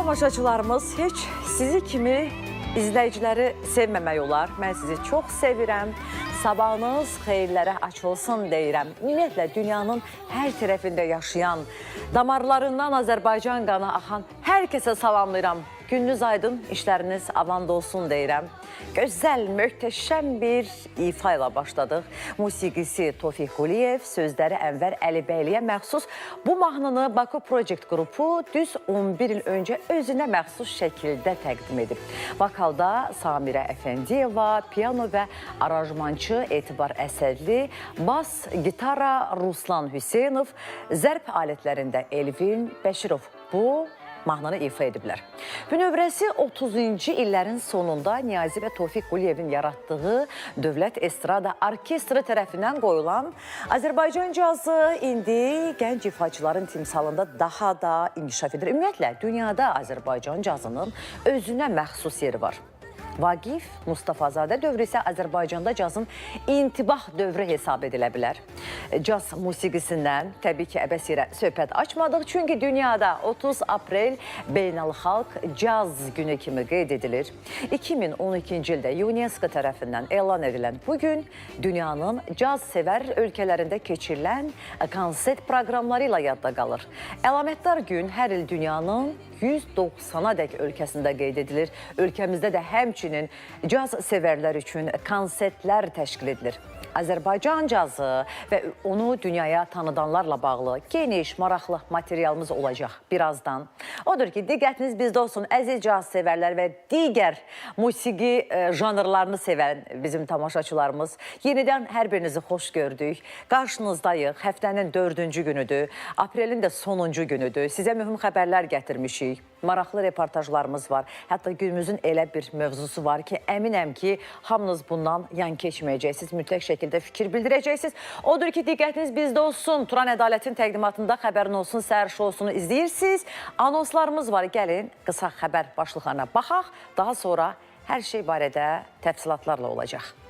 tamaşaçılarımız, heç sizi kimi izləyiciləri sevməmək olar. Mən sizi çox sevirəm. Sabahınız xeyirlərə açılsın deyirəm. Ümumiyyətlə, dünyanın hər tərəfində yaşayan, damarlarından Azərbaycan qanı axan hər kəsə salamlayıram. Gününüz aydın, işləriniz avand olsun deyirəm. Gözəl, möhtəşəm bir ifa ilə başladıq. Musiqisi Tofiq Quliyev, sözləri Ənvər Əlibəyliyə məxsus. Bu mahnını Baku Project qrupu düz 11 il öncə özünə məxsus şəkildə təqdim edib. Vokalda Samirə Əfəndiyeva, piano və aranjmançı Etibar Əsədli, bas, gitara Ruslan Hüseynov, zərb alətlərində Elvin Bəşirov bu mahnını ifa ediblər. Bünövrəsi 30-cu illərin sonunda Niyazi və Tofiq Quliyevin yaratdığı Dövlət Estrada Orkestri tərəfindən qoyulan Azərbaycan cazı indi gənc ifaçıların timsalında daha da inkişaf edir. Ümumiyyətlə, dünyada Azərbaycan cazının özünə məxsus yeri var. Vaqif Mustafazadə dövrü isə Azərbaycanda cazın intibah dövrü hesab edilə bilər. Caz musiqisindən təbii ki, əbəs yerə söhbət açmadıq. Çünki dünyada 30 aprel Beynəlxalq Caz günü kimi qeyd edilir. 2012-ci ildə UNESCO tərəfindən elan edilən bu gün dünyanın caz sevər ölkələrində keçirilən konsert proqramları ilə yadda qalır. Əlamətdar gün hər il dünyanın 190-a dək ölkəsində qeyd edilir. Ölkəmizdə də həmçinin caz sevərlər üçün konsertlər təşkil edilir. Azərbaycan cazı və onu dünyaya tanıdanlarla bağlı geniş, maraqlı materialımız olacaq birazdan. Odur ki, diqqətiniz bizdə olsun, əziz caz sevərlər və digər musiqi janrlarını sevən bizim tamaşaçılarımız. Yenidən hər birinizi xoş gördük. Qarşınızdayıq, həftənin 4-cü günüdür, aprelin də sonuncu günüdür. Sizə mühüm xəbərlər gətirmişik. Maraqlı reportajlarımız var. Hətta günümüzün elə bir mövzusu var ki, əminəm ki, hamınız bundan yan keçməyəcəksiniz, mütləq şəkildə fikir bildirəcəksiniz. Odur ki, diqqətiniz bizdə olsun. Turan Ədalətin təqdimatında xəbərin olsun, səhər şousunu izləyirsiniz. Anonslarımız var. Gəlin, qısa xəbər başlıqlarına baxaq. Daha sonra hər şey barədə təfsilatlarla olacaq.